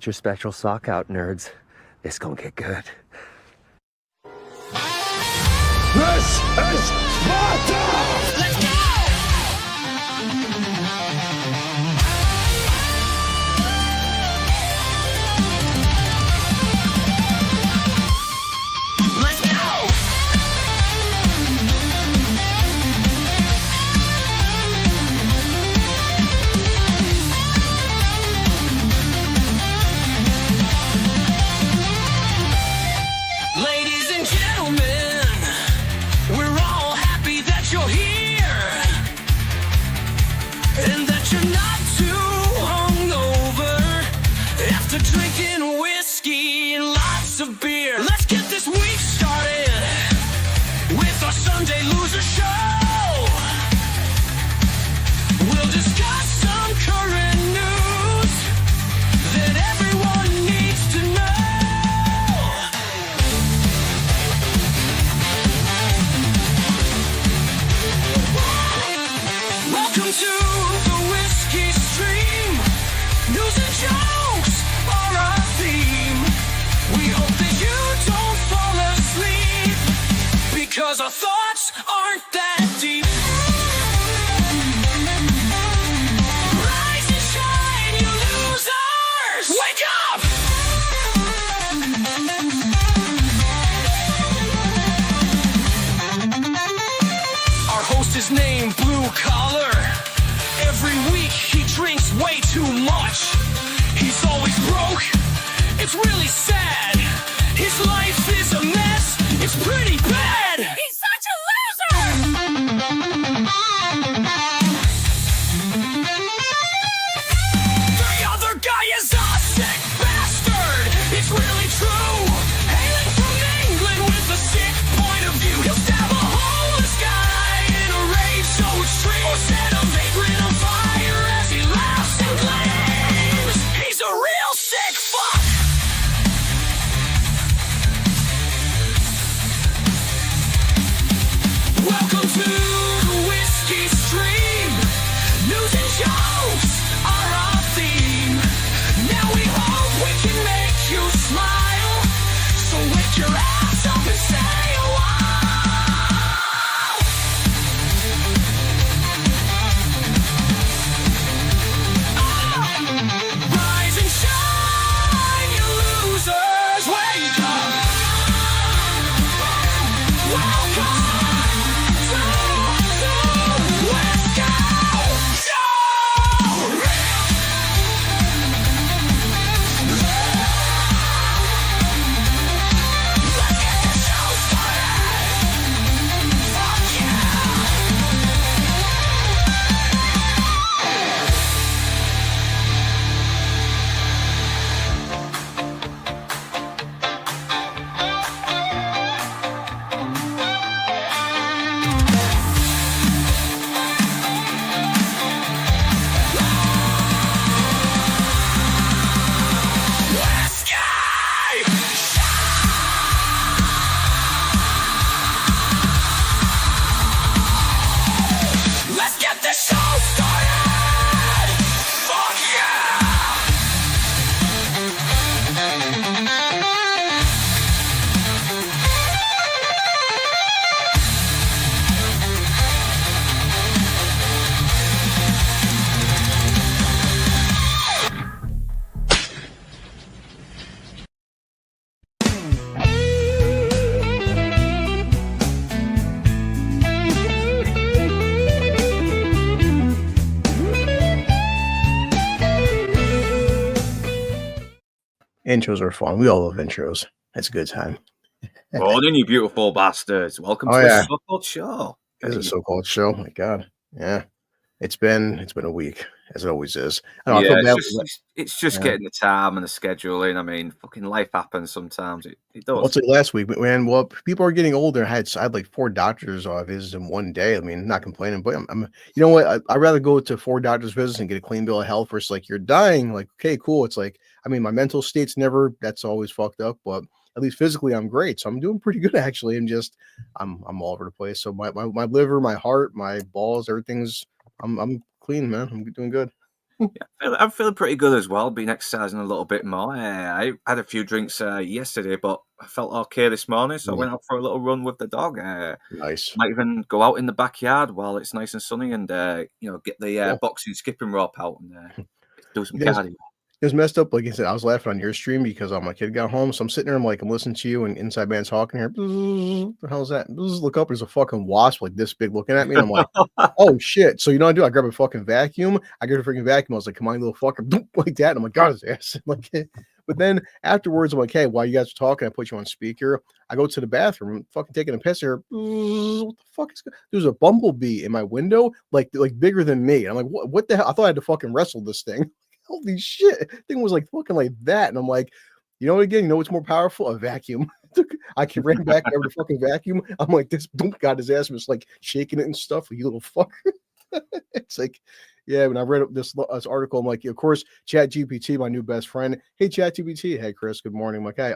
Get your special sock out, nerds. It's gonna get good. This is Sparta! Let's go! Drinking whiskey and lots of beer. Let's get this week started with our Sunday Loser Show. We'll discuss some current news that everyone needs to know. Welcome to the Whiskey Stream. News and jokes are our theme. We hope that you don't fall asleep, because our thoughts aren't that deep. Rise and shine, you losers! Wake up! Our host is named Blue Collar. Every week he drinks way too much. He's always broke, it's really sad. His life is a mess, it's pretty bad. He's such a loser! The other guy is a sick bastard, it's really true. Hailing from England with a sick point of view. He'll stab a homeless guy in a rage so extreme, or set a vagrant on fire as he laughs and claims he's a real sick fuck. Welcome to the Whiskey Stream. News and jokes are our theme. Now we hope we can make you smile. So lift your ass up and say rise and shine, you losers. Wake up. Welcome to the Whiskey Show. Let's get the show started. Fuck yeah. Let's get the show started! Fuck yeah! Intros are fun. We all love intros. It's a good time. Morning, you beautiful bastards. Welcome Oh, to yeah. the so-called show. This is a so-called show. Oh my God. Yeah. It's been a week, as it always is. I know, I feel bad. It's just Yeah. getting the time and the schedule in. I mean, fucking life happens sometimes. It Well, does. it's like last week, man. Well, people are getting older. I had like 4 doctors visits in one day. I mean, not complaining, but I'm you know what? I'd rather go to 4 doctors visits and get a clean bill of health versus like you're dying. Like, okay, cool. It's like, I mean, my mental state's never, that's always fucked up, but at least physically I'm great. So I'm doing pretty good actually. I'm all over the place. So my liver, my heart, my balls, everything's I'm clean, man. I'm doing good. I'm feeling pretty good as well. Been exercising a little bit more. I had a few drinks yesterday, but I felt okay this morning, so I went out for a little run with the dog. Nice. Might even go out in the backyard while it's nice and sunny, and get the Yeah. boxing skipping rope out and do some You guys, cardio. it was messed up. Like I said, I was laughing on your stream because my kid got home. So I'm sitting there, I'm listening to you, and Inside Man's talking here. What the hell's that? Look up, there's a fucking wasp like this big looking at me. And I'm like, oh shit. So you know what I do? I grab a fucking vacuum. I get a freaking vacuum. I was like, come on, you little fucker, boop, like that. And I'm like, God, his ass. Like, but then afterwards, I'm like, hey, while you guys are talking, I put you on speaker. I go to the bathroom, I'm fucking taking a piss here. What the fuck is there's a bumblebee in my window, like bigger than me. I'm like, what the hell? I thought I had to fucking wrestle this thing. Holy shit. Thing was like fucking like that. And I'm like, you know what, again, you know what's more powerful? A vacuum. I can ran back over the fucking vacuum. I'm like, this boom got his ass, was like shaking it and stuff. You little fucker. It's like, yeah, when I read this article, I'm like, of course, ChatGPT, my new best friend. Hey, ChatGPT. Hey, Chris, good morning. I'm like, hey,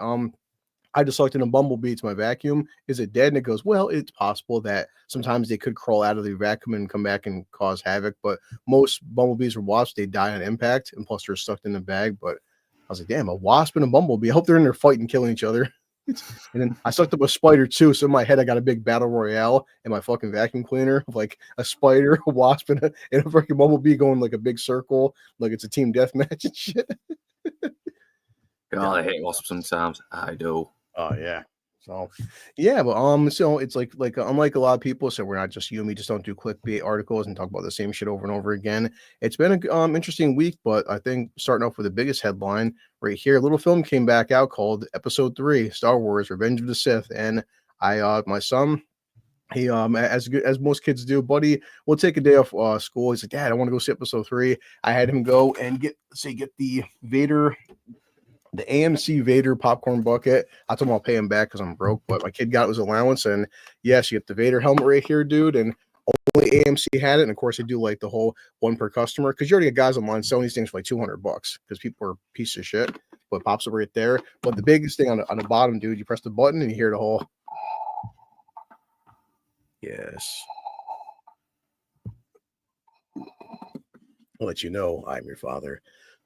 I just sucked in a bumblebee to my vacuum. Is it dead? And it goes, well, it's possible that sometimes they could crawl out of the vacuum and come back and cause havoc. But most bumblebees or wasps, they die on impact. And plus, they're stuck in the bag. But I was like, damn, a wasp and a bumblebee. I hope they're in there fighting, killing each other. And then I sucked up a spider too. So in my head, I got a big battle royale in my fucking vacuum cleaner of like a spider, a wasp, and a freaking bumblebee going like a big circle, like it's a team deathmatch and shit. God, I hate wasps sometimes. I do. Oh yeah. So yeah, but so it's like unlike a lot of people, so we're not just you and me, just don't do clickbait articles and talk about the same shit over and over again. It's been a interesting week, but I think starting off with the biggest headline right here, a little film came back out called Episode 3, Star Wars: Revenge of the Sith, and my son, he as most kids do, buddy will take a day off school. He's like, Dad, I want to go see Episode 3. I had him go and get the AMC Vader popcorn bucket. I told him I'll pay him back because I'm broke, but my kid got his allowance. And yes, you get the Vader helmet right here, dude. And only AMC had it. And of course, they do like the whole one per customer because you already got guys online selling these things for like $200 because people are pieces of shit. But it pops up right there. But the biggest thing on the bottom, dude, you press the button and you hear the whole. Yes. I'll let you know I'm your father.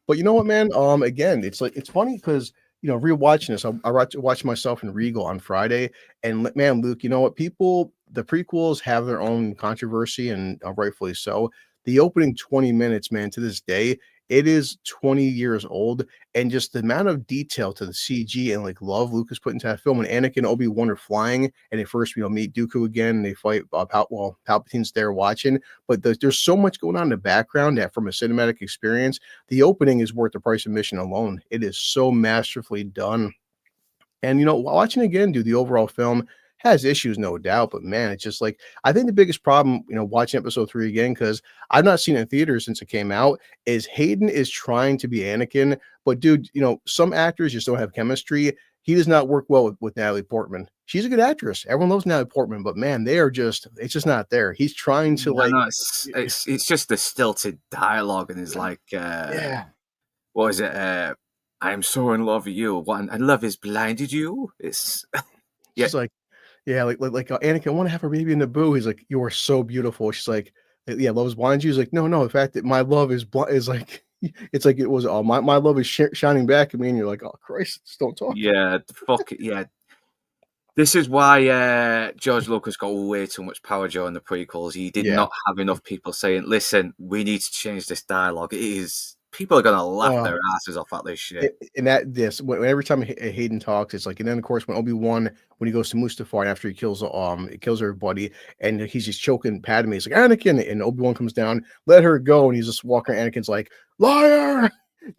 But you know what, man? Again, it's funny because rewatching this, I watched myself in Regal on Friday, and man, Luke, you know what? The prequels have their own controversy, and rightfully so. The opening 20 minutes, man, to this day, it is 20 years old, and just the amount of detail to the CG and like love Lucas put into that film. When Anakin and Obi-Wan are flying, and they first meet Dooku again, and they fight. Palpatine's there watching, but there's so much going on in the background that, from a cinematic experience, the opening is worth the price of admission alone. It is so masterfully done, and watching again, the overall film has issues, no doubt, but man, it's just like, I think the biggest problem, watching Episode 3 again, because I've not seen it in theaters since it came out, is Hayden is trying to be Anakin, but dude, some actors just don't have chemistry. He does not work well with Natalie Portman. She's a good actress. Everyone loves Natalie Portman, but man, it's just not there. He's trying to it's just the stilted dialogue, and it's like, yeah. What is it? I'm so in love with you. And love has blinded you. It's yeah. She's like, yeah, like Anakin, I want to have her baby in Naboo. He's like, you are so beautiful. She's like, yeah, love is blind. She's like, no, the fact that my love is like, it's like it was all my love is shining back at me, and you're like, oh Christ, just don't talk. Yeah, fuck it, yeah. This is why George Lucas got way too much power during the prequels. He did not have enough people saying, listen, we need to change this dialogue. People are gonna laugh their asses off at this shit. And every time Hayden talks, it's like, and then of course when Obi-Wan, when he goes to Mustafar after he kills everybody, and he's just choking Padme, he's like, Anakin, and Obi-Wan comes down, let her go, and he's just walking. Anakin's like, liar,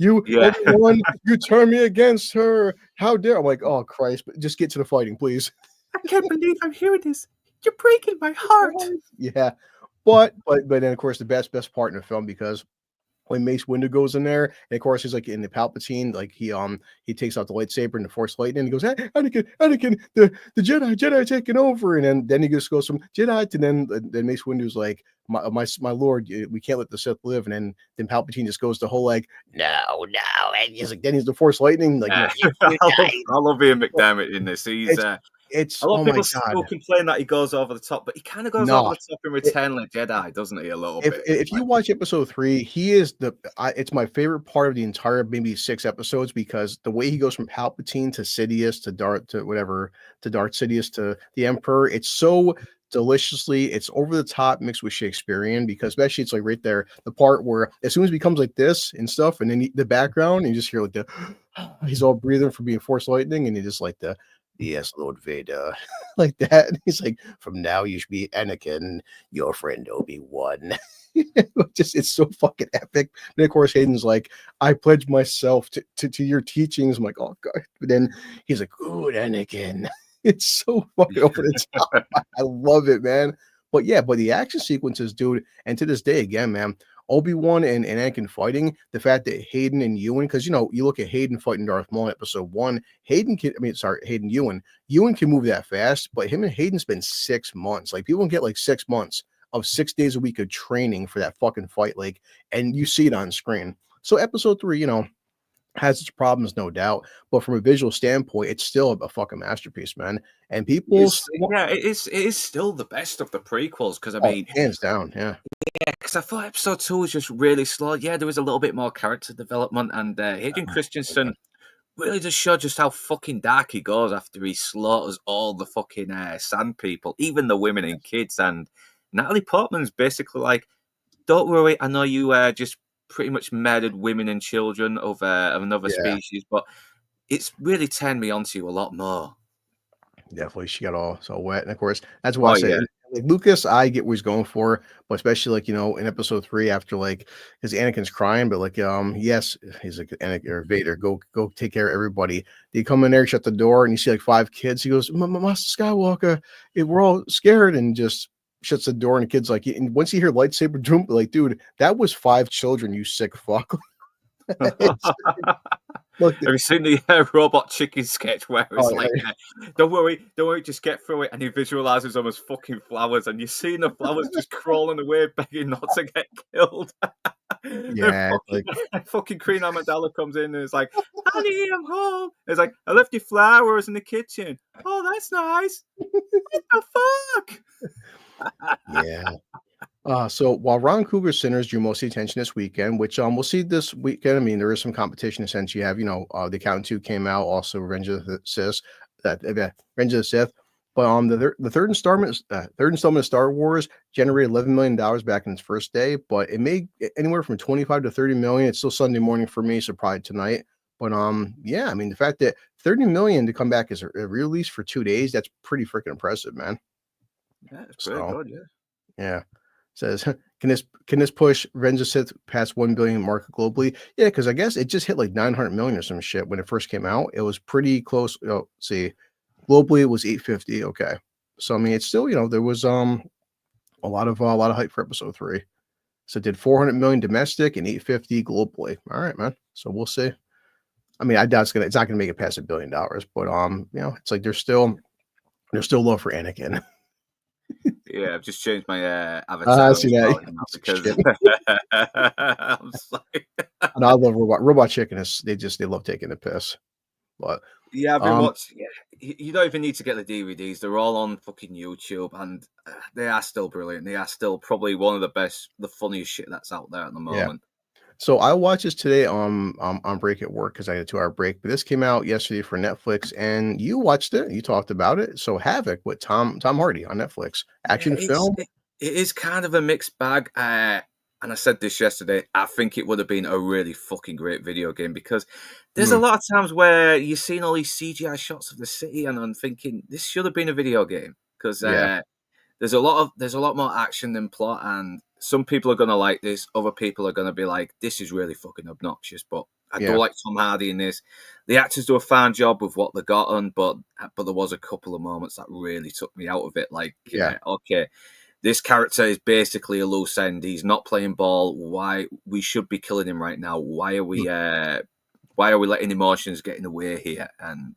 Obi-Wan, you turn me against her. How dare? I'm like, oh Christ, but just get to the fighting, please. I can't believe I'm hearing this. You're breaking my heart. Yeah, but then of course the best part in the film, because when Mace Windu goes in there, and of course he's like in the Palpatine, like he takes out the lightsaber and the Force lightning, and he goes, hey, Anakin, the Jedi taking over, and then he just goes from Jedi to then Mace Windu's like, my lord, we can't let the Sith live, and then Palpatine just goes the whole like, no, and he's like, then he's the Force lightning, like, I love Ian McDermott in this. It's A lot oh of my people god. still complain that he goes over the top, but he kind of goes over No. the top in Return of the Jedi, doesn't he? A little bit. If you watch episode 3, he is it's my favorite part of the entire maybe 6 episodes because the way he goes from Palpatine to Sidious to Darth to whatever to Darth Sidious to the Emperor, it's so deliciously, it's over the top mixed with Shakespearean because especially it's like right there, the part where as soon as it becomes like this and stuff, and then the background, and you just hear like the he's all breathing from being Force lightning, and you just like the yes, Lord Vader, like that. And he's like, from now you should be Anakin, your friend Obi-Wan. Just it's so fucking epic. And of course, Hayden's like, I pledge myself to your teachings. I'm like, oh god. But then he's like, good Anakin. It's so fucking over the top. I love it, man. But yeah, but the action sequences, dude, and to this day, again, man, Obi-Wan and Anakin fighting, the fact that Hayden and Ewan, because you know, you look at Hayden fighting Darth Maul in episode 1, Hayden Ewan can move that fast, but him and Hayden spend 6 months. Like people can get like 6 months of 6 days a week of training for that fucking fight, like, and you see it on screen. So episode 3, you know, has its problems, no doubt, but from a visual standpoint, it's still a fucking masterpiece, man. And people, It is still the best of the prequels because I oh, mean, hands down, yeah. because I thought episode 2 was just really slow. Yeah, there was a little bit more character development, and Hayden Christensen really just showed just how fucking dark he goes after he slaughters all the fucking sand people, even the women and kids. And Natalie Portman's basically like, "Don't worry, I know you just pretty much murdered women and children of another species, but it's really turned me on to you a lot more." Definitely, she got all so wet, and of course, that's why I Oh say yeah, like Lucas, I get what he's going for, but especially like you know in episode 3 after like his Anakin's crying, but like yes, he's like Anakin or Vader, go take care of everybody. They come in there, shut the door, and you see like 5 kids. He goes, Master Skywalker, we're all scared, and just shuts the door, and the kid's like, and once you hear lightsaber jump, like dude, that was 5 children, you sick fuck. Look, have you seen the robot chicken sketch where it's like, don't worry, just get through it, and he visualizes them as fucking flowers, and you're seeing the flowers just crawling away, begging not to get killed. yeah, fucking Queen Amidala comes in and is like, "Honey, I'm home." It's like, "I left your flowers in the kitchen." "Oh, that's nice." What the fuck? yeah. So while Ron Cougar Sinners drew most of the attention this weekend, which we'll see this weekend. I mean, there is some competition. Since you have, you know, The Accountant 2 came out, also Revenge of the Sith, Revenge of the Sith. But the third installment of Star Wars generated $11 million back in its first day, but it made anywhere from 25 to 30 million. It's still Sunday morning for me, so probably tonight. But yeah, I mean, the fact that 30 million to come back as a release for 2 days, that's pretty freaking impressive, man. Yeah, it's pretty good, yeah. Yeah. Says, can this push Revenge of the Sith past 1 billion mark globally? Yeah, because I guess it just hit like 900 million or some shit when it first came out. It was pretty close. Oh, see, globally it was 850. Okay, so I mean, it's still, you know, there was a lot of hype for episode 3. So it did 400 million domestic and 850 globally. All right, man. So we'll see. I mean, I doubt it's not gonna make it past $1 billion, but you know, it's like there's still love for Anakin. Yeah, I've just changed my avatar. I see that. Because I'm sorry. And I love Robot Chicken. They love taking the piss. But yeah, I've been watching. Yeah, you don't even need to get the DVDs. They're all on fucking YouTube, and they are still brilliant. They are still probably one of the funniest shit that's out there at the moment. So I watched this today on break at work because I had a 2-hour break. But this came out yesterday for Netflix, and you watched it. You talked about it. So Havoc with Tom Hardy on Netflix, action film. It is kind of a mixed bag. And I said this yesterday. I think it would have been a really fucking great video game because there's a lot of times where you're seeing all these CGI shots of the city, and I'm thinking this should have been a video game because there's a lot more action than plot, and some people are going to like this. Other people are going to be like, this is really fucking obnoxious. But I do like Tom Hardy in this. The actors do a fine job with what they got on, but there was a couple of moments that really took me out of it. Like, okay, this character is basically a loose end. He's not playing ball. Why we should be killing him right now? Why are we letting emotions get in the way here? And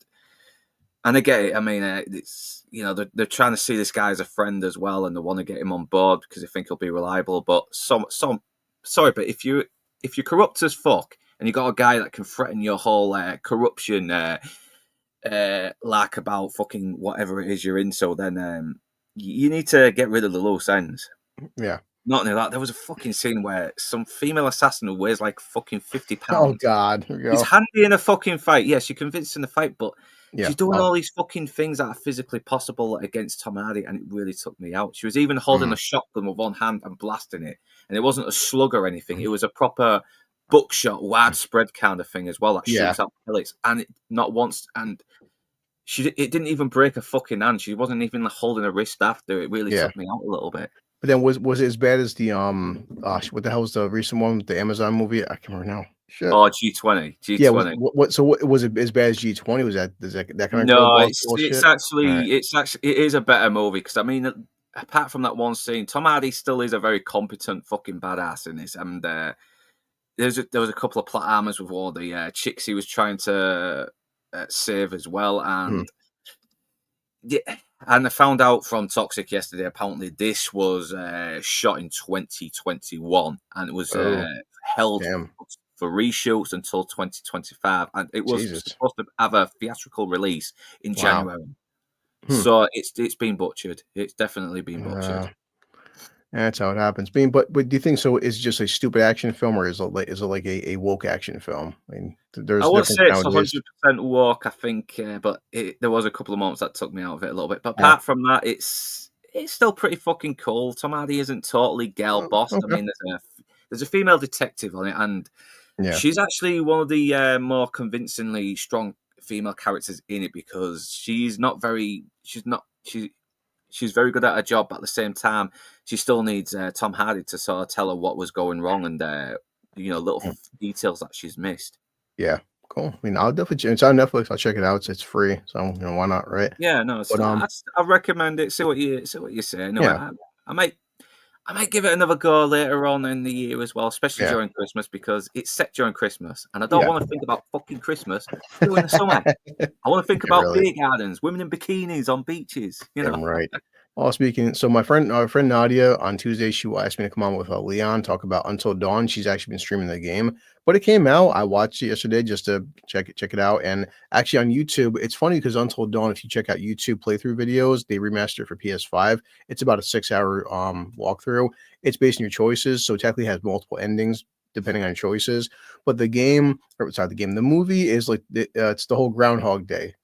I get it. I mean, it's, you know, they're trying to see this guy as a friend as well, and they want to get him on board because they think he'll be reliable. But sorry, but if you're corrupt as fuck and you got a guy that can threaten your whole corruption like about fucking whatever it is you're in. So then you need to get rid of the loose ends. Yeah. Not only that, there was a fucking scene where some female assassin who weighs like fucking 50 Oh pounds. God. Here we She's go. handy in a fucking fight. Yes, you convinced in the fight, but Yeah. she's doing all these fucking things that are physically possible against Tom Hardy, and it really took me out. She was even holding a shotgun with one hand and blasting it, and it wasn't a slug or anything. It was a proper buckshot, widespread kind of thing as well that Yeah. shoots out pellets, and it, not once. And it didn't even break her fucking hand. She wasn't even holding her wrist after. It really Yeah. took me out a little bit. But then was it as bad as the what the hell was the recent one with the Amazon movie? I can't remember now. Shit. Oh, G20. Yeah. What was it as bad as G20? Was that kind of No, bullshit? it's actually it is a better movie because I mean, apart from that one scene, Tom Hardy still is a very competent fucking badass in this, and there was a couple of plot armors with all the chicks he was trying to save as well, and yeah, and I found out from Toxic yesterday. Apparently, this was shot in 2021, and it was held Damn. for reshoots until 2025, and it was Jesus. supposed to have a theatrical release in Wow. January. So it's been butchered. It's definitely been butchered. That's how it happens. But do you think so? Is it just a stupid action film, or is it like a woke action film? I mean, there's I would say it's nowadays. 100% woke, I think, but there was a couple of moments that took me out of it a little bit. But apart from that, it's still pretty fucking cool. Tom Hardy isn't totally girl bossed. Okay. I mean, there's a female detective on it, and she's actually one of the more convincingly strong female characters in it because she's very good at her job, but at the same time, she still needs Tom Hardy to sort of tell her what was going wrong and little details that she's missed. Yeah, cool. I mean, I'll definitely. It's on Netflix. I'll check it out. It's free, so why not, right? Yeah, no, I recommend it. See what you say. No, Yeah. I might give it another go later on in the year as well, especially during Christmas because it's set during Christmas, and I don't want to think about fucking Christmas during the summer. I want to think about beer gardens, women in bikinis on beaches. Damn right. Well, speaking, so my friend Nadia on Tuesday, she asked me to come on with Leon, talk about Until Dawn. She's actually been streaming the game, but it came out. I watched it yesterday just to check it out. And actually on YouTube, it's funny because Until Dawn, if you check out YouTube playthrough videos, they remastered it for PS5. It's about a 6-hour walkthrough. It's based on your choices, so it technically has multiple endings depending on choices. But the movie is like it's the whole Groundhog Day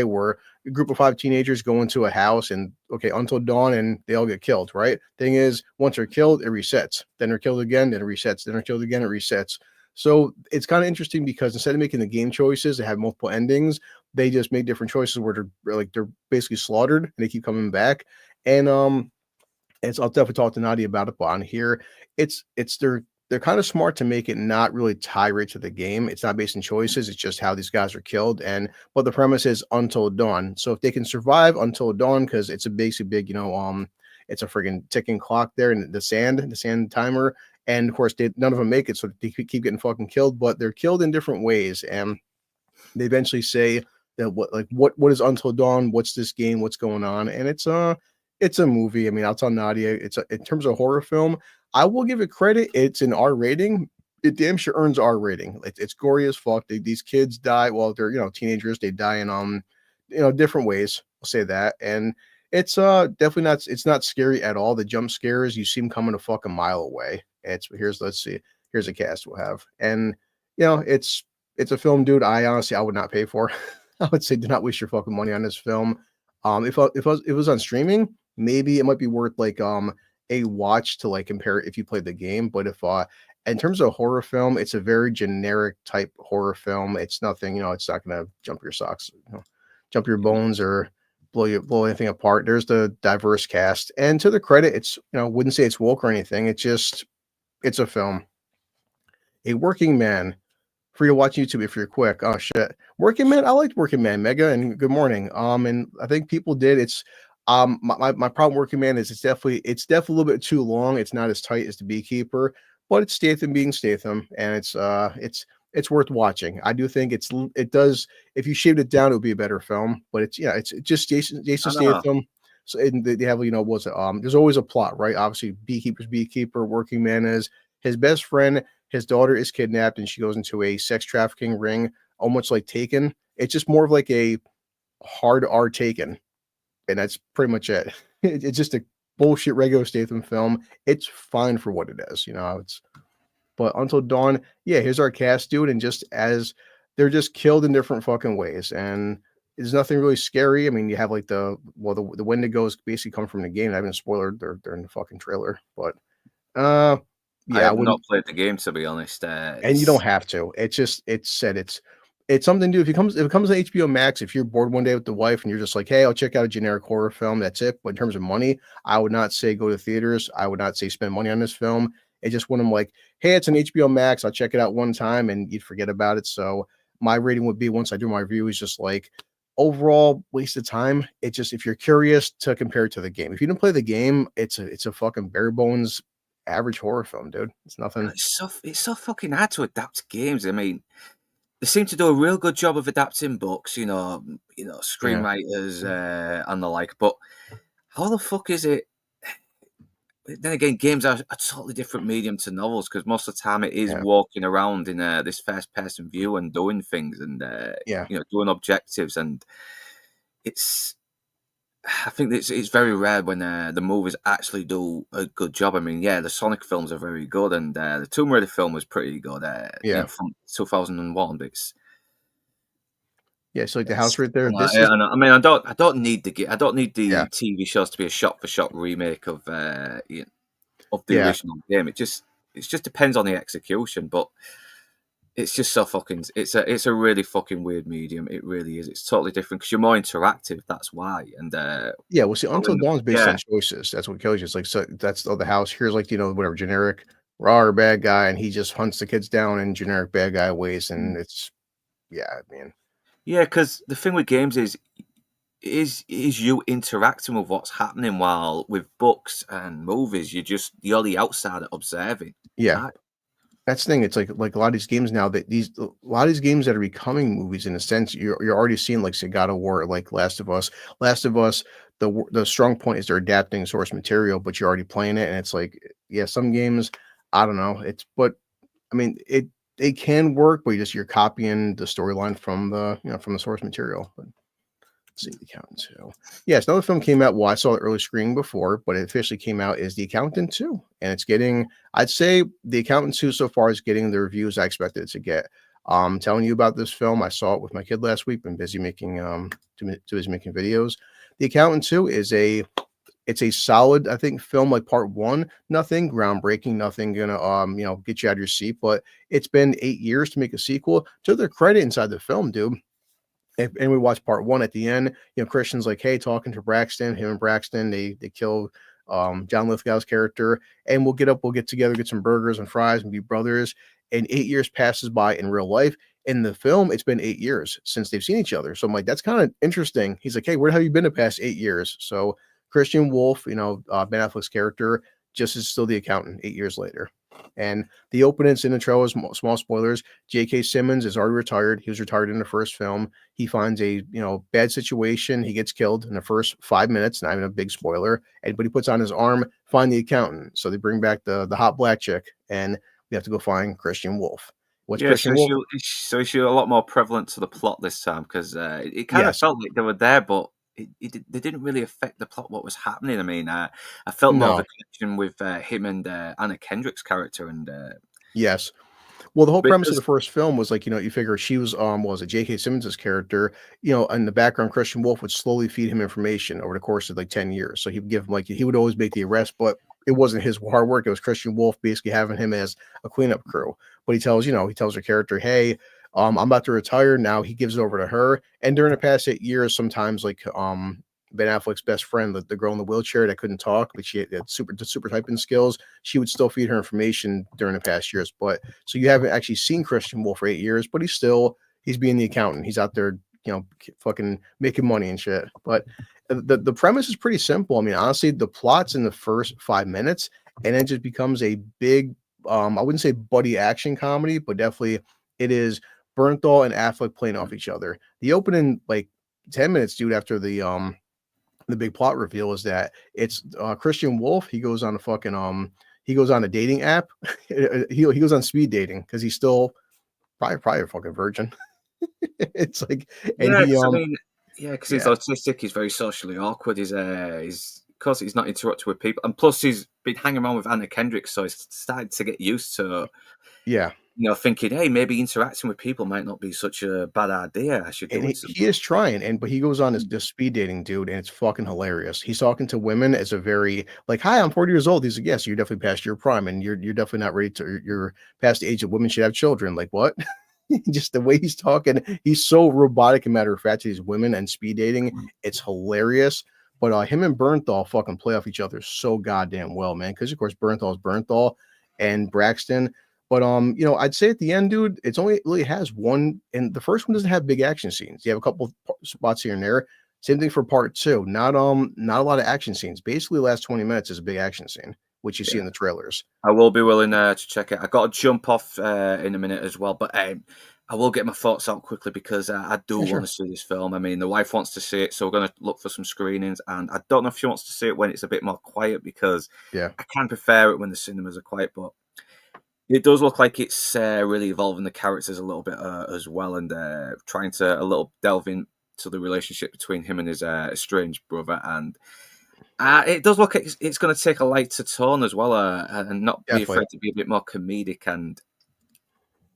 where a group of 5 teenagers go into a house and until dawn and they all get killed, right? Thing is, once they're killed, it resets. Then they're killed again, then it resets. Then they're killed again, it resets. So it's kind of interesting because instead of making the game choices that have multiple endings, they just make different choices where they're basically slaughtered and they keep coming back. And I'll definitely talk to Nadia about it, but on here, they're kind of smart to make it not really tie right to the game. It's not based on choices. It's just how these guys are killed. But the premise is until dawn. So if they can survive until dawn, because it's a basic big, it's a friggin' ticking clock there in the sand timer. And of course, none of them make it. So they keep getting fucking killed, but they're killed in different ways. And they eventually say that what is Until Dawn? What's this game? What's going on? And it's a movie. I mean, I'll tell Nadia, in terms of horror film, I will give it credit. It's an R rating. It damn sure earns R rating. It's gory as fuck. These kids die. Well, they're teenagers. They die in different ways. I'll say that. And it's definitely not. It's not scary at all. The jump scares, you see them coming a fucking mile away. Here's a cast we'll have. And it's a film, dude. I would not pay for. I would say do not waste your fucking money on this film. If it was on streaming, maybe it might be worth a watch to compare it if you played the game. But if in terms of horror film, it's a very generic type horror film. It's nothing, it's not gonna jump your socks, jump your bones or blow anything apart. There's the diverse cast, and to the credit, it's wouldn't say it's woke or anything. It's a film. A Working Man, free to watch YouTube if you're quick. Oh shit, Working Man. I liked Working Man, Mega, and good morning. And I think people did. It's my problem Working Man is it's definitely a little bit too long. It's not as tight as The Beekeeper, but it's Statham being Statham, and it's worth watching. I do think it does. If you shaved it down, it would be a better film. But it's just Jason Statham. So they have what's it? There's always a plot, right? Obviously, Beekeeper's Beekeeper. Working Man is his best friend. His daughter is kidnapped, and she goes into a sex trafficking ring, almost like Taken. It's just more of like a hard R taken, and that's pretty much it. It's just a bullshit regular Statham film. It's fine for what it is, you know. It's but Until Dawn, yeah, here's our cast, dude, and just as they're just killed in different fucking ways, and there's nothing really scary. I mean, you have like the Wendigos basically come from the game. I haven't spoiled; they're in the fucking trailer, but I yeah, I have wouldn't. not played the game, to be honest. And you don't have to. It's just it's something to do. If it comes on HBO Max, if you're bored one day with the wife and you're just like, hey, I'll check out a generic horror film, that's it. But in terms of money, I would not say go to theaters. I would not say spend money on this film. It's just when I'm like, hey, it's an HBO Max, I'll check it out one time and you'd forget about it. So my rating would be, once I do my review, is just like overall waste of time. It's just, if you're curious, to compare it to the game. If you didn't play the game, it's a fucking bare bones average horror film, dude. It's nothing. It's so fucking hard to adapt games. I mean, they seem to do a real good job of adapting books, screenwriters and the like. But how the fuck is it? Then again, games are a totally different medium to novels, because most of the time it is walking around in this first-person view and doing things and doing objectives, and I think it's very rare when the movies actually do a good job. I mean, the Sonic films are very good, and the Tomb Raider film was pretty good. From 2001. But so like the house right there. I don't need the TV shows to be a shot-for-shot remake of the original game. It just depends on the execution, but it's just so fucking. It's a really fucking weird medium. It really is. It's totally different because you're more interactive. That's why. And well, see, Until Dawn is based on choices. That's what kills you. It's like, so that's the house. Here's like, whatever, generic raw bad guy, and he just hunts the kids down in generic bad guy ways, and it's because the thing with games is you interacting with what's happening, while with books and movies you're the outsider observing. That's the thing. It's like a lot of these games now, a lot of these games that are becoming movies, in a sense, you're already seeing, like, say, God of War, like Last of Us. The strong point is they're adapting source material, but you're already playing it, and it's like, some games, I don't know. But I mean, it can work, but you're copying the storyline from the source material. But let's see, The Accountant 2. Yes, another film came out. Well, I saw the early screening before, but it officially came out, is The Accountant 2. And it's getting, I'd say The Accountant 2 so far is getting the reviews I expected it to get. Telling you about this film, I saw it with my kid last week, been busy making making videos. The Accountant 2 is it's a solid, I think, film. Like part one, nothing groundbreaking, nothing gonna get you out of your seat, but it's been 8 years to make a sequel. To their credit inside the film, dude. And we watched part one at the end, Christian's like, hey, talking to Braxton, him and Braxton, they kill John Lithgow's character, and we'll get together, get some burgers and fries and be brothers. And 8 years passes by in real life. In the film, it's been 8 years since they've seen each other. So I'm like, that's kind of interesting. He's like, hey, where have you been the past 8 years? So Christian Wolf, Ben Affleck's character, just is still the accountant 8 years later. And the opening intro is small spoilers. J.K. Simmons is already retired. He was retired in the first film. He finds a bad situation. He gets killed in the first 5 minutes. Not even a big spoiler. But he puts on his arm, find the accountant. So they bring back the hot black chick, and we have to go find Christian Wolf. Christian Wolf? So she's a lot more prevalent to the plot this time, because it kind of felt like they were there, but they didn't really affect the plot, what was happening. I mean, I felt more of a connection with him and Anna Kendrick's character. And yes. Well, the whole premise of the first film was like, you figure she was J.K. Simmons' character, in the background, Christian Wolf would slowly feed him information over the course of like 10 years. So he would give him, he would always make the arrest, but it wasn't his hard work. It was Christian Wolf basically having him as a cleanup crew. But he tells her character, hey, I'm about to retire now. He gives it over to her. And during the past 8 years, sometimes Ben Affleck's best friend, the girl in the wheelchair that couldn't talk, but she had super typing skills, she would still feed her information during the past years. But so you haven't actually seen Christian Wolf for 8 years, but he's being the accountant. He's out there, fucking making money and shit. But the premise is pretty simple. I mean, honestly, the plot's in the first 5 minutes, and it just becomes a big, I wouldn't say buddy action comedy, but definitely it is Bernthal and Affleck playing off each other. The opening 10 minutes, dude, after the big plot reveal is that it's Christian Wolf. He goes on a fucking he goes on a dating app. he goes on speed dating because he's still probably a fucking virgin. It's like, and Yeah, because he's Yeah. autistic. He's very socially awkward. He's of course he's not interacting with people, and plus he's been hanging around with Anna Kendrick, so he's started to get used to Yeah. thinking, hey, maybe interacting with people might not be such a bad idea. I should And do it. he is trying, but he goes on this speed dating, dude, and it's fucking hilarious. He's talking to women as a very like, "Hi, I'm 40 years old." He's like, "Yes, you're definitely past your prime, and you're definitely not ready to. You're past the age of women should have children." Like what? Just the way he's talking, he's so robotic and matter of fact to these women and speed dating. It's hilarious. But him and Bernthal fucking play off each other so goddamn well, man. Because of course Bernthal is Bernthal and Braxton. But I'd say at the end, dude, it's only it really has one, and the first one doesn't have big action scenes. You have a couple of spots here and there. Same thing for part two. Not a lot of action scenes. Basically, the last 20 minutes is a big action scene, which you see in the trailers. I will be willing to check it. I got to jump off in a minute as well, but I will get my thoughts out quickly because I do want to see this film. I mean, the wife wants to see it, so we're going to look for some screenings. And I don't know if she wants to see it when it's a bit more quiet because Yeah. I can prefer it when the cinemas are quiet, but it does look like it's really evolving the characters a little bit as well, and trying to a little delve into the relationship between him and his estranged brother. And it does look like it's going to take a lighter tone as well, and not be Definitely. afraid to be a bit more comedic. And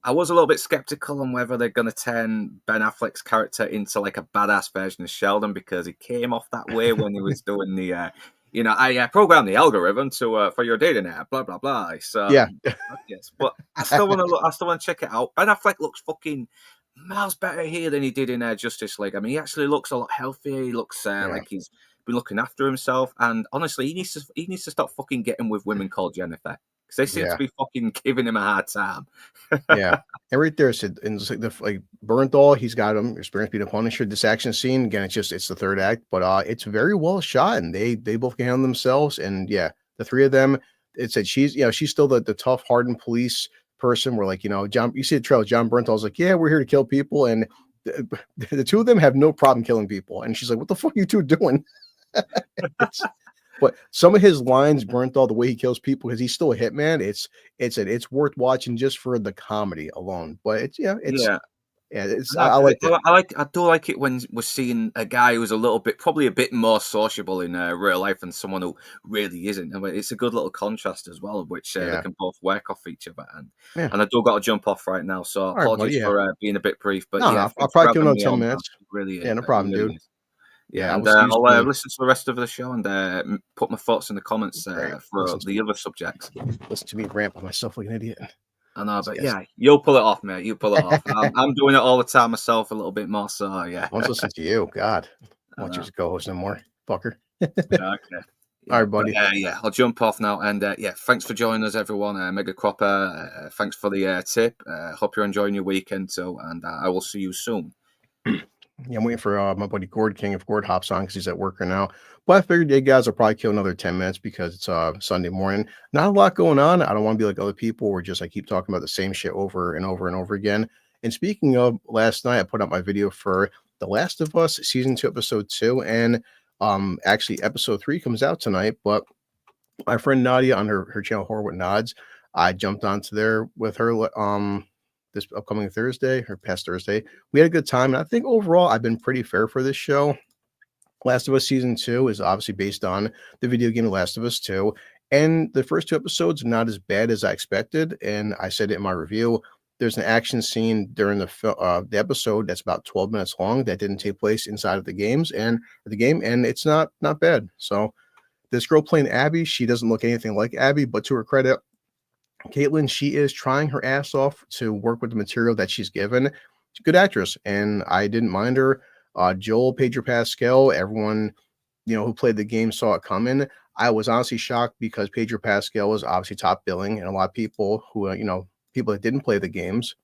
I was a little bit skeptical on whether they're going to turn Ben Affleck's character into like a badass version of Sheldon because he came off that way when he was doing the. I programmed the algorithm to for your data net, blah blah blah. So Yeah. yes, but I still want to look. I still want to check it out. Ben Affleck looks fucking miles better here than he did in Justice League. I mean, he actually looks a lot healthier. He looks like he's been looking after himself. And honestly, he needs to stop fucking getting with women called Jennifer because they seem to be fucking giving him a hard time. Yeah. And right there, Sid, and it's like Bernthal, he's got him experience being a Punisher. This action scene, again, it's the third act, but it's very well shot, and they both can handle themselves. And yeah, the three of them, it said she's still the tough, hardened police person. Where like John, you see the trailer, John Bernthal's like, yeah, we're here to kill people, and the two of them have no problem killing people, and she's like, what the fuck are you two doing? But some of his lines, Bernthal, the way he kills people, because he's still a hitman, it's worth watching just for the comedy alone. But I do like it when we're seeing a guy who's probably a bit more sociable in real life than someone who really isn't. I mean, it's a good little contrast as well, which they can both work off each other. And I do got to jump off right now, so apologies for being a bit brief. But I'll probably give another 10 minutes. Really, no problem, dude. Yeah, and I'll listen to the rest of the show and put my thoughts in the comments for the other subjects. Listen to me rant by myself like an idiot. I know, but yeah, you'll pull it off, mate. You pull it off. I'm doing it all the time myself, a little bit more. So yeah, I want to listen to you. God, I want you to co-host no more, fucker. Okay. All right, buddy. I'll jump off now. And thanks for joining us, everyone. Mega Cropper, thanks for the tip. Hope you're enjoying your weekend too, and I will see you soon. Yeah, I'm waiting for my buddy Gord King if Gord hops on because he's at work right now. But I figured, hey guys, I'll probably kill another 10 minutes because it's Sunday morning. Not a lot going on. I don't want to be like other people where I keep talking about the same shit over and over and over again. And speaking of last night, I put out my video for The Last of Us Season 2, Episode 2. And actually, Episode 3 comes out tonight. But my friend Nadia on her channel, Horror with Nods, I jumped onto there with her this upcoming Thursday or past Thursday. We had a good time. And I think overall, I've been pretty fair for this show. Last of Us Season 2 is obviously based on the video game Last of Us 2. And the first 2 episodes are not as bad as I expected. And I said it in my review. There's an action scene during the episode that's about 12 minutes long that didn't take place inside of the game. And it's not bad. So this girl playing Abby, she doesn't look anything like Abby, but to her credit, Caitlin, she is trying her ass off to work with the material that she's given. She's a good actress, and I didn't mind her. Joel, Pedro Pascal, everyone who played the game saw it coming. I was honestly shocked because Pedro Pascal was obviously top billing, and a lot of people who people that didn't play the games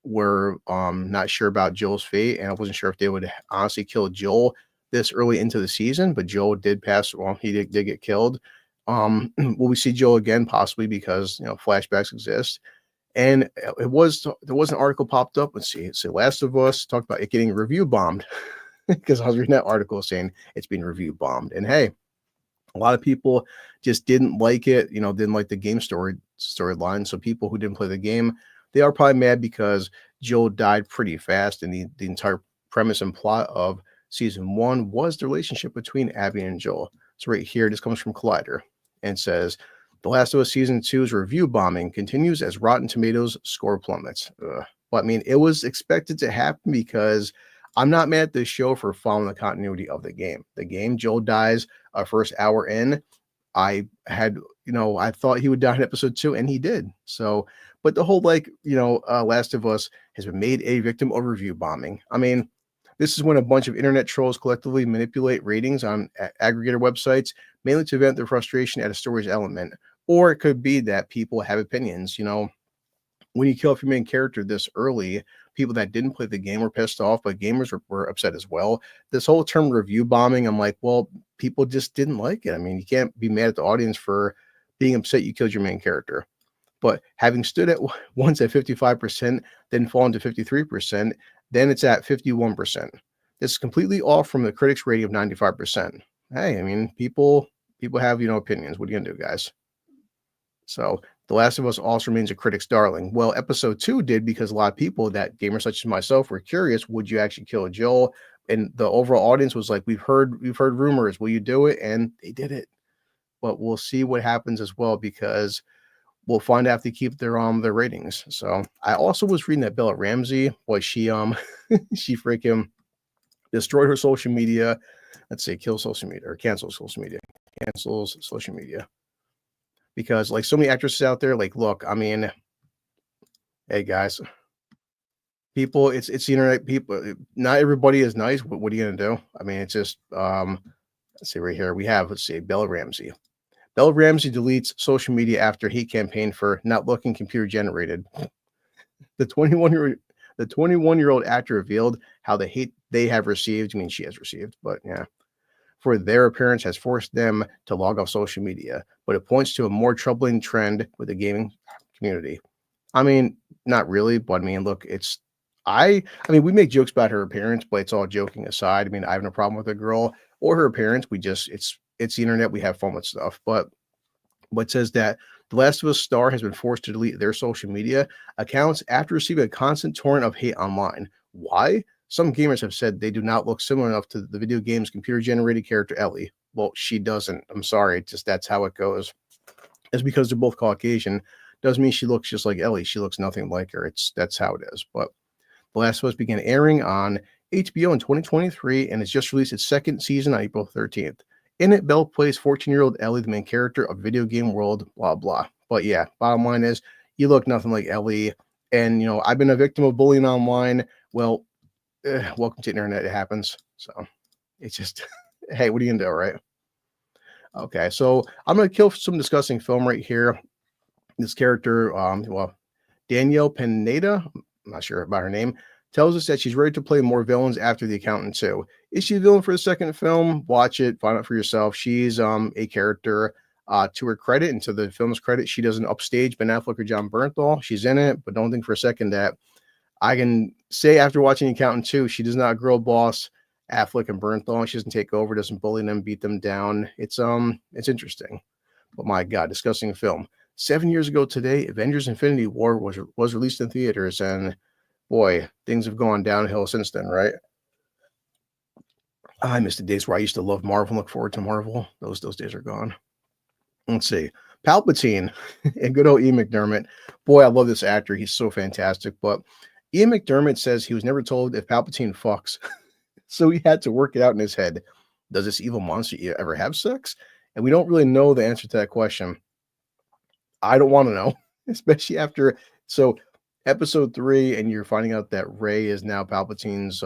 were not sure about Joel's fate, and I wasn't sure if they would honestly kill Joel this early into the season. But Joel did pass. Well, he did get killed. Will we see Joel again? Possibly, because flashbacks exist. And there was an article popped up. Let's see. It's Last of Us talked about it getting review bombed because I was reading that article saying it's being review bombed. And hey, a lot of people just didn't like it. Didn't like the game storyline. So people who didn't play the game, they are probably mad because Joel died pretty fast, and the entire premise and plot of season 1 was the relationship between Abby and Joel. So right here, this comes from Collider and says, The Last of Us Season 2's review bombing continues as Rotten Tomatoes score plummets. But I mean, it was expected to happen because I'm not mad at this show for following the continuity of the game. The game, Joel dies first hour in. I thought he would die in episode 2, and he did. So, but the whole Last of Us has been made a victim of review bombing. I mean, this is when a bunch of internet trolls collectively manipulate ratings on aggregator websites, mainly to vent their frustration at a story's element. Or it could be that people have opinions. When you kill off your main character this early, people that didn't play the game were pissed off, but gamers were upset as well. This whole term review bombing, I'm like, well, people just didn't like it. I mean, you can't be mad at the audience for being upset you killed your main character. But having stood at once at 55%, then fallen to 53%, then it's at 51%. This is completely off from the critics' rating of 95%. Hey, I mean, people have, opinions. What are you gonna do, guys? So The Last of Us also remains a critic's darling. Well, episode 2 did because a lot of people, that gamers such as myself, were curious, would you actually kill Joel? And the overall audience was like, we've heard rumors, will you do it? And they did it. But we'll see what happens as well, because we'll find out if they keep their ratings. So I also was reading that Bella Ramsey, boy, she she freaking destroyed her social media. Let's say cancels social media. Because like so many actresses out there, like, look, I mean, hey guys, people, it's the internet. People, not everybody is nice. What are you gonna do? I mean, it's just let's see right here. We have, Bella Ramsey. Bella Ramsey deletes social media after hate campaign for not looking computer generated. The 21-year-old actor revealed how the hate they have received, I mean, she has received, but yeah, for their appearance has forced them to log off social media, but it points to a more troubling trend with the gaming community. I mean, not really, but I mean, look, I mean, we make jokes about her appearance, but it's all joking aside. I mean, I have no problem with a girl or her appearance. It's the internet. We have fun with stuff, but it says that The Last of Us star has been forced to delete their social media accounts after receiving a constant torrent of hate online. Why? Some gamers have said they do not look similar enough to the video game's computer-generated character Ellie. Well, she doesn't. I'm sorry. Just that's how it goes. It's because they're both Caucasian. Doesn't mean she looks just like Ellie. She looks nothing like her. That's how it is. But The Last of Us began airing on HBO in 2023, and it's just released its second season on April 13th. In it, Belle plays 14-year-old Ellie, the main character of video game world, blah, blah. But yeah, bottom line is, you look nothing like Ellie. And, I've been a victim of bullying online. Well, welcome to internet. It happens. So it's just, hey, what are you gonna do, right? Okay, so I'm gonna kill some disgusting film right here. This character, Danielle Pineda, I'm not sure about her name, tells us that she's ready to play more villains after The Accountant 2. Is she a villain for the second film? Watch it, find out for yourself. She's a character. To her credit and to the film's credit, she doesn't upstage Ben Affleck or John Bernthal. She's in it, but don't think for a second that I can say after watching Accountant 2, she does not girl boss Affleck and Bernthal. She doesn't take over, doesn't bully them, beat them down. It's interesting. But my God, disgusting film. 7 years ago today, Avengers Infinity War was released in theaters, and boy, things have gone downhill since then, right? I miss the days where I used to love Marvel and look forward to Marvel. Those days are gone. Let's see. Palpatine and good old Ian McDermott. Boy, I love this actor. He's so fantastic. But Ian McDermott says he was never told if Palpatine fucks. So he had to work it out in his head. Does this evil monster ever have sex? And we don't really know the answer to that question. I don't want to know, especially after episode 3, and you're finding out that Rey is now Palpatine's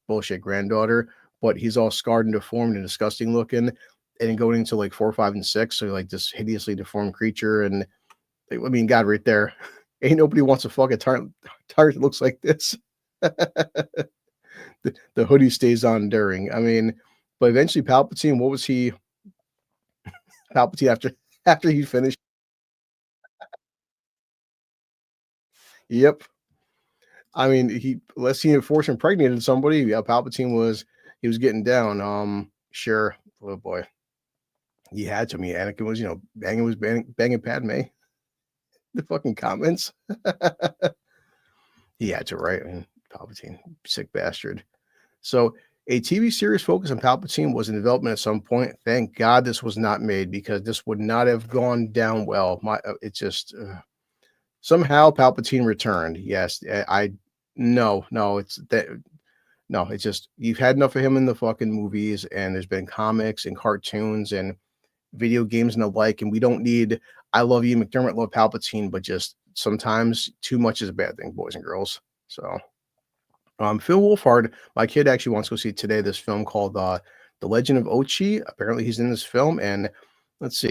bullshit granddaughter, but he's all scarred and deformed and disgusting looking. And then going into 4, 5, and 6, so like this hideously deformed creature. And I mean, God, right there, ain't nobody wants to fuck a tyrant that looks like this. The hoodie stays on during. I mean, but eventually Palpatine, what was he? Palpatine after he finished. Yep. I mean, let's see, force impregnated somebody. Yeah, Palpatine was getting down. Sure, oh boy. He had to. I mean, Anakin was, banging Padme. The fucking comments. He had to, right? I mean, Palpatine, sick bastard. So A TV series focused on Palpatine was in development at some point. Thank God this was not made because this would not have gone down well. It just somehow Palpatine returned. Yes, no, it's that. No, it's just you've had enough of him in the fucking movies, and there's been comics and cartoons and video games and the like, and we don't need I love you, McDermott, love Palpatine, but just sometimes too much is a bad thing, boys and girls. So Phil Wolfhard, my kid actually wants to go see today this film called The Legend of Ochi. Apparently he's in this film, and let's see.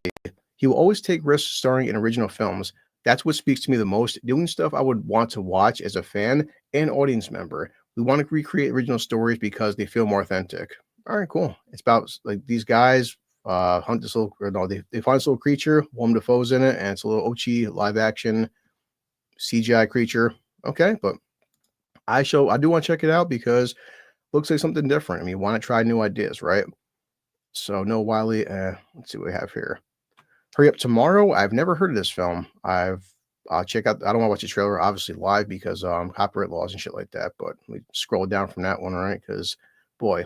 He will always take risks starring in original films. That's what speaks to me the most. Doing stuff I would want to watch as a fan and audience member. We want to recreate original stories because they feel more authentic. All right, cool. It's about like these guys hunt this little, or no, they find this little creature. Willem Dafoe's in it, and it's a little Ochi live action CGI creature. Okay, but I do want to check it out because it looks like something different. I mean, want to try new ideas, right? So Noah Wiley, let's see what we have here. Hurry Up Tomorrow. I've never heard of this film. I'll check out. I don't want to watch the trailer, obviously live because copyright laws and shit like that. But we scroll down from that one, right? Because boy.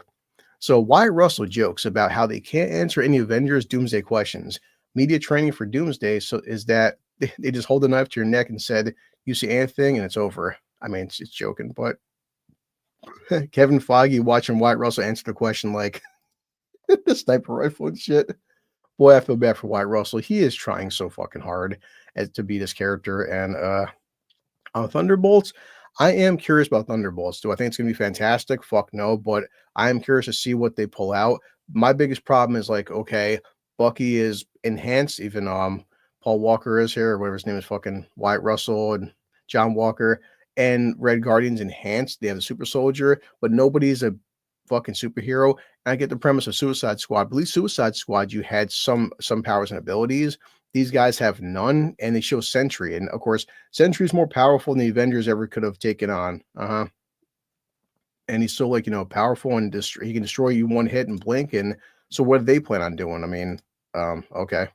So Wyatt Russell jokes about how they can't answer any Avengers Doomsday questions. Media training for Doomsday is that they just hold a knife to your neck and said, "You see anything," and it's over. I mean, it's joking, but Kevin Feige watching Wyatt Russell answer the question like the sniper rifle and shit. Boy, I feel bad for Wyatt Russell. He is trying so fucking hard to be this character. And on Thunderbolts, I am curious about Thunderbolts. Do I think it's going to be fantastic? Fuck no, but I am curious to see what they pull out. My biggest problem is like, okay, Bucky is enhanced. Even Paul Walker is here, or whatever his name is, fucking Wyatt Russell and John Walker. And Red Guardian's enhanced. They have a super soldier, but nobody's a fucking superhero. And I get the premise of Suicide Squad. I believe Suicide Squad, you had some powers and abilities. These guys have none, and they show Sentry. And of course, Sentry is more powerful than the Avengers ever could have taken on. And he's still like, powerful and he can destroy you one hit and blink. And so what do they plan on doing? I mean, okay.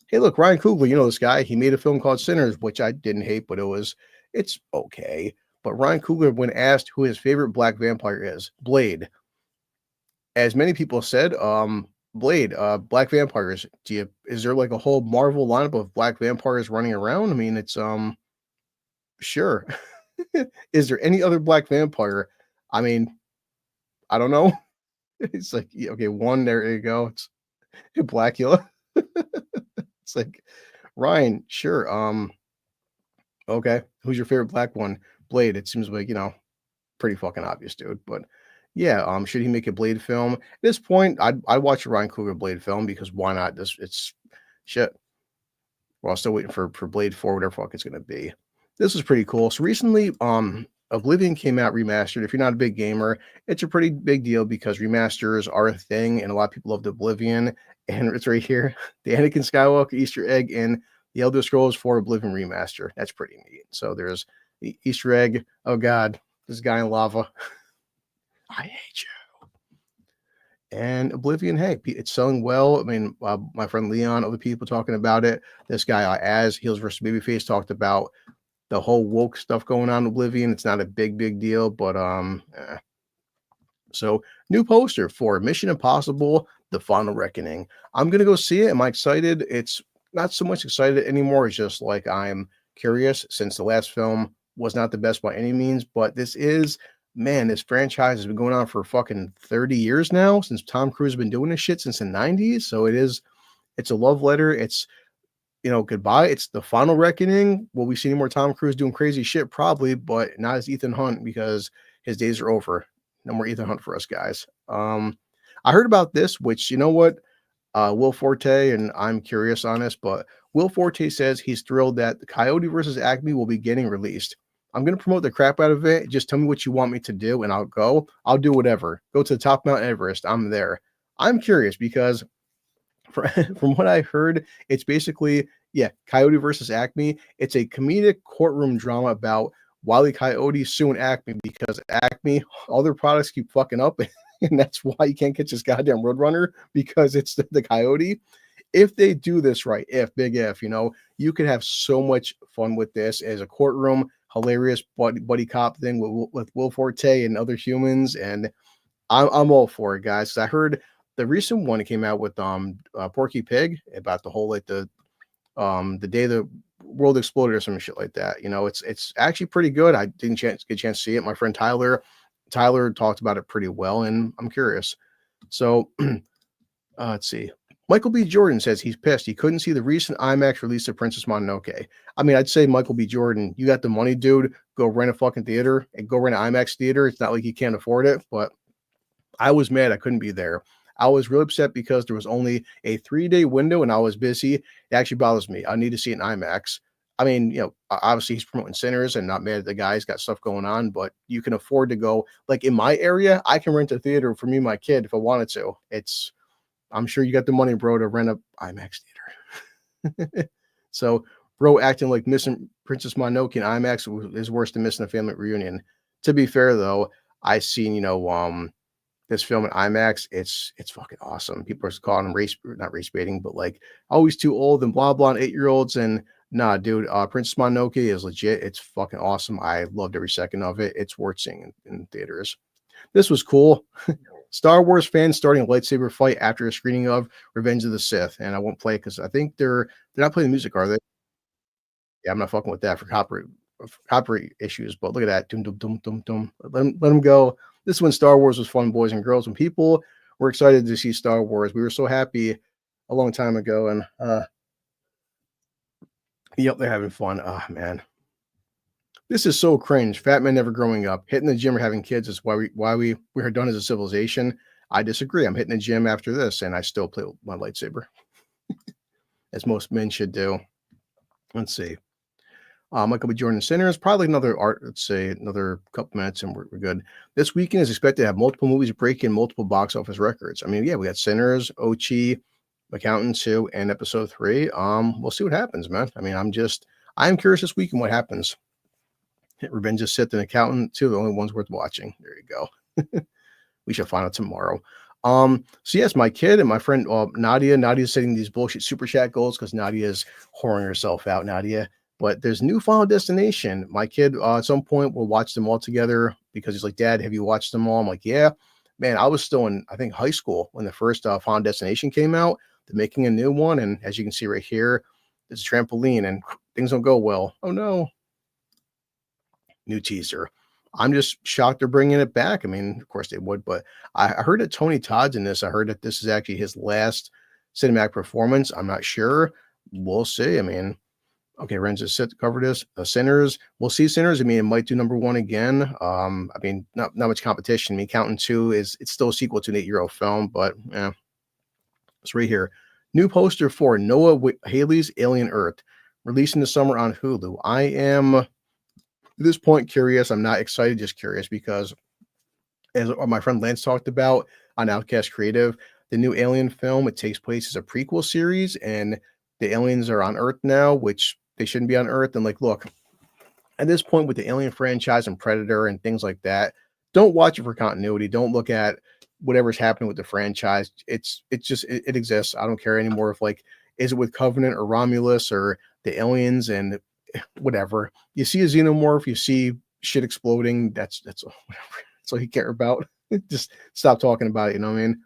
Hey, look, Ryan Coogler, this guy, he made a film called Sinners, which I didn't hate, but it's okay. But Ryan Coogler, when asked who his favorite black vampire is, Blade. As many people said, Blade, black vampires. Is there like a whole Marvel lineup of black vampires running around? I mean, it's sure. Is there any other black vampire? I mean, I don't know. It's like, okay, one, there you go. It's Blackula. It's like, Ryan, sure. Okay, who's your favorite black one? Blade. It seems like, pretty fucking obvious, dude. But yeah, should he make a Blade film? At this point, I'd watch a Ryan Coogler Blade film because why not? It's shit. Well, I'm still waiting for Blade 4, whatever fuck it's gonna be. This is pretty cool. So recently, Oblivion came out remastered. If you're not a big gamer, it's a pretty big deal because remasters are a thing, and a lot of people loved Oblivion. And it's right here, the Anakin Skywalker Easter egg in the Elder Scrolls 4 Oblivion remaster. That's pretty neat. So there's the Easter egg. Oh God, this guy in lava. I hate you. And Oblivion, hey, it's selling well. I mean, my friend Leon, other people talking about it. This guy, as Heels vs. Babyface, talked about the whole woke stuff going on in Oblivion. It's not a big deal, but So, new poster for Mission Impossible: The Final Reckoning. I'm gonna go see it. Am I excited? It's not so much excited anymore. It's just like I'm curious since the last film was not the best by any means, but this franchise has been going on for fucking 30 years now, since Tom Cruise has been doing this shit since the 90s. So it's a love letter. It's, goodbye. It's the final reckoning. Will we see any more Tom Cruise doing crazy shit? Probably, but not as Ethan Hunt because his days are over. No more Ethan Hunt for us guys. I heard about this, which, Will Forte, and I'm curious on this, but Will Forte says he's thrilled that Coyote versus Acme will be getting released. I'm going to promote the crap out of it. Just tell me what you want me to do, and I'll go. I'll do whatever. Go to the top Mount Everest. I'm there. I'm curious because from what I heard, it's basically, Coyote versus Acme. It's a comedic courtroom drama about Wile E. Coyote suing Acme because Acme, all their products keep fucking up, and that's why you can't catch this goddamn Roadrunner, because it's the Coyote. If they do this right, big if, you could have so much fun with this as a courtroom, hilarious buddy cop thing with Will Forte and other humans. And I'm all for it, guys. I heard the recent one came out with Porky Pig about the whole like the day the world exploded or some shit like that. You know, it's actually pretty good. I didn't get a chance to see it. My friend Tyler talked about it pretty well, and I'm curious. So let's see. Michael B. Jordan says he's pissed. He couldn't see the recent IMAX release of Princess Mononoke. I mean, I'd say Michael B. Jordan, you got the money, dude. Go rent a fucking theater and go rent an IMAX theater. It's not like you can't afford it, but I was mad I couldn't be there. I was real upset because there was only a 3-day window and I was busy. It actually bothers me. I need to see it in IMAX. I mean, you know, obviously he's promoting Sinners and not mad at the guy. He's got stuff going on, but you can afford to go. Like in my area, I can rent a theater for me and my kid if I wanted to. I'm sure you got the money, bro, to rent a IMAX theater. So, bro, acting like missing Princess Mononoke in IMAX is worse than missing a family reunion. To be fair, though, I seen, you know, this film in IMAX. It's fucking awesome. People are calling them not race baiting, but like always too old and blah blah and 8-year-olds. And nah, dude, Princess Mononoke is legit. It's fucking awesome. I loved every second of it. It's worth seeing in theaters. This was cool. Star Wars fans starting a lightsaber fight after a screening of Revenge of the Sith, and I won't play it because I think they're not playing the music, are they? Yeah, I'm not fucking with that for copyright issues. But look at that, dum dum dum dum dum. Let them go. This is when Star Wars was fun, boys and girls. When people were excited to see Star Wars, we were so happy a long time ago, and yep, they're having fun. Oh man. This is so cringe. Fat men never growing up. Hitting the gym or having kids is why we are done as a civilization. I disagree. I'm hitting the gym after this, and I still play with my lightsaber, as most men should do. Let's see. Michael B. Jordan Sinners, probably let's say another couple minutes, and we're good. This weekend is expected to have multiple movies breaking multiple box office records. I mean, yeah, we got Sinners, Ochi, Accountant 2, and Episode 3. We'll see what happens, man. I mean, I'm curious this weekend what happens. Revenge of the Sith and Accountant 2, the only ones worth watching. There you go. We shall find out tomorrow. So yes, my kid and my friend Nadia's setting these bullshit super chat goals because Nadia's whoring herself out, Nadia. But there's new Final Destination. My kid at some point will watch them all together because he's like, Dad, have you watched them all? I'm like, yeah. Man, I was still in, I think, high school when the first Final Destination came out. They're making a new one, and as you can see right here, there's a trampoline, and things don't go well. Oh no. New teaser. I'm just shocked they're bringing it back. I mean, of course they would, but I heard that Tony Todd's in this. I heard that this is actually his last cinematic performance. I'm not sure. We'll see. I mean, okay, Ren's set to cover this. Sinners. We'll see Sinners. I mean, it might do number 1 again. I mean, not much competition. I mean, Accountant 2 it's still a sequel to an 8-year-old film, but yeah. It's right here. New poster for Noah Haley's Alien Earth, releasing this summer on Hulu. I am at this point curious. I'm not excited, just curious, because as my friend Lance talked about on Outcast Creative, the new Alien film, it takes place as a prequel series, and the aliens are on Earth now, which they shouldn't be on Earth. And like, look, at this point with the Alien franchise and Predator and things like that, don't watch it for continuity. Don't look at whatever's happening with the franchise. It exists. I don't care anymore if, like, is it with Covenant or Romulus or the aliens and whatever. You see a xenomorph, you see shit exploding. That's whatever. That's all you care about. Just stop talking about it. You know what I mean?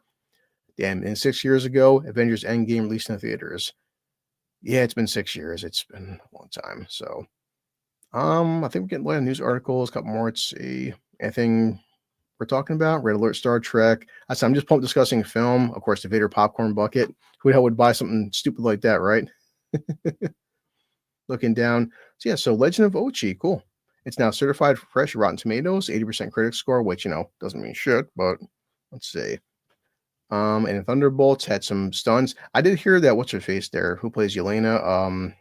Damn. And 6 years ago, Avengers Endgame released in the theaters. Yeah, it's been 6 years. It's been a long time. So, I think we're getting a lot of news articles. A couple more. Let's see. Anything we're talking about? Red Alert, Star Trek. I'm just pumped discussing film. Of course, the Vader popcorn bucket. Who the hell would buy something stupid like that, right? Looking down. So yeah, so Legend of Ochi, cool. It's now certified for fresh Rotten Tomatoes, 80% critic score, which, you know, doesn't mean shit, but let's see. And Thunderbolts had some stunts. I did hear that what's her face there, who plays Yelena,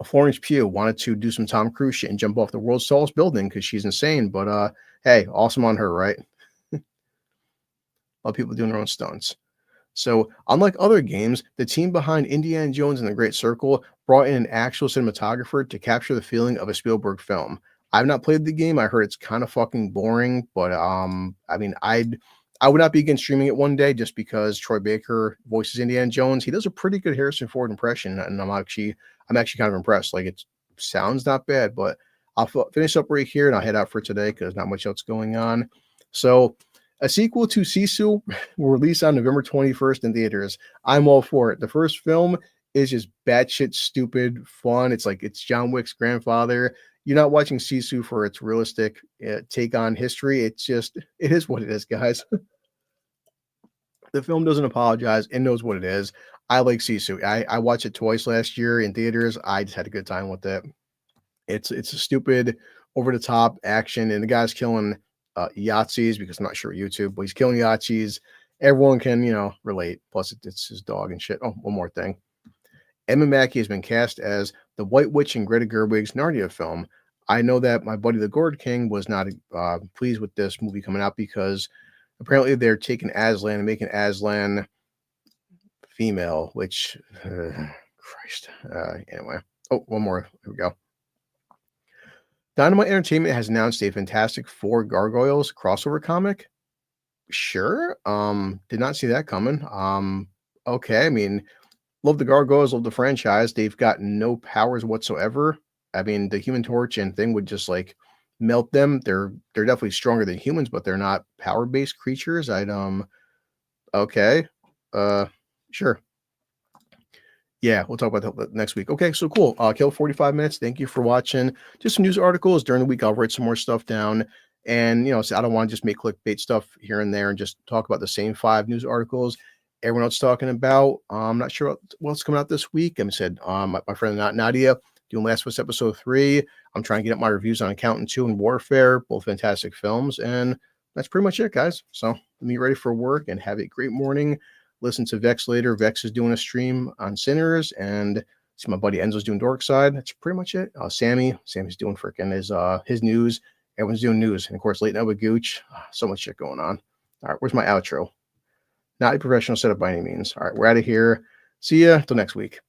Florence Pugh wanted to do some Tom Cruise shit and jump off the world's tallest building because she's insane. But hey, awesome on her, right? A lot of people doing their own stunts. So, unlike other games, the team behind Indiana Jones and the Great Circle brought in an actual cinematographer to capture the feeling of a Spielberg film. I've not played the game. I heard it's kind of fucking boring, but I mean, I would not be against streaming it one day just because Troy Baker voices Indiana Jones. He does a pretty good Harrison Ford impression, and I'm actually kind of impressed. Like, it sounds not bad, but I'll finish up right here and I'll head out for today because not much else going on. So, A sequel to Sisu will release on November 21st in theaters. I'm all for it. The first film is just batshit stupid fun. It's like it's John Wick's grandfather. You're not watching Sisu for its realistic take on history. It's just, it is what it is, guys. The film doesn't apologize. It knows what it is. I like Sisu. I watched it twice last year in theaters. I just had a good time with it. It's a stupid, over the top action, and the guy's killing Yahtzees, because I'm not sure YouTube, but he's killing Yahtzees. Everyone can, relate. Plus, it's his dog and shit. Oh, one more thing. Emma Mackey has been cast as the White Witch in Greta Gerwig's Narnia film. I know that my buddy the Gourd King was not pleased with this movie coming out, because apparently they're taking Aslan and making Aslan female, which, Christ. Anyway. Oh, one more. Here we go. Dynamite Entertainment has announced a Fantastic Four Gargoyles crossover comic. Sure. Did not see that coming. Okay. I mean, love the Gargoyles, love the franchise. They've got no powers whatsoever. I mean, the Human Torch and thing would just like melt them. They're definitely stronger than humans, but they're not power-based creatures. Okay. Sure. Yeah, we'll talk about that next week. Okay, so cool. Kill 45 minutes. Thank you for watching. Just some news articles during the week. I'll write some more stuff down. And, so I don't want to just make clickbait stuff here and there and just talk about the same 5 news articles everyone else talking about. I'm not sure what's coming out this week. I said, my friend Nadia doing Last of Us Episode 3. I'm trying to get up my reviews on Accountant 2 and Warfare, both fantastic films. And that's pretty much it, guys. So let me ready for work and have a great morning. Listen to Vex later. Vex is doing a stream on Sinners, and see my buddy Enzo's doing Dorkside. That's pretty much it. Sammy's doing freaking his news. Everyone's doing news. And of course, Late Night with Gooch. So much shit going on. All right, where's my outro? Not a professional setup by any means. All right, we're out of here. See ya till next week.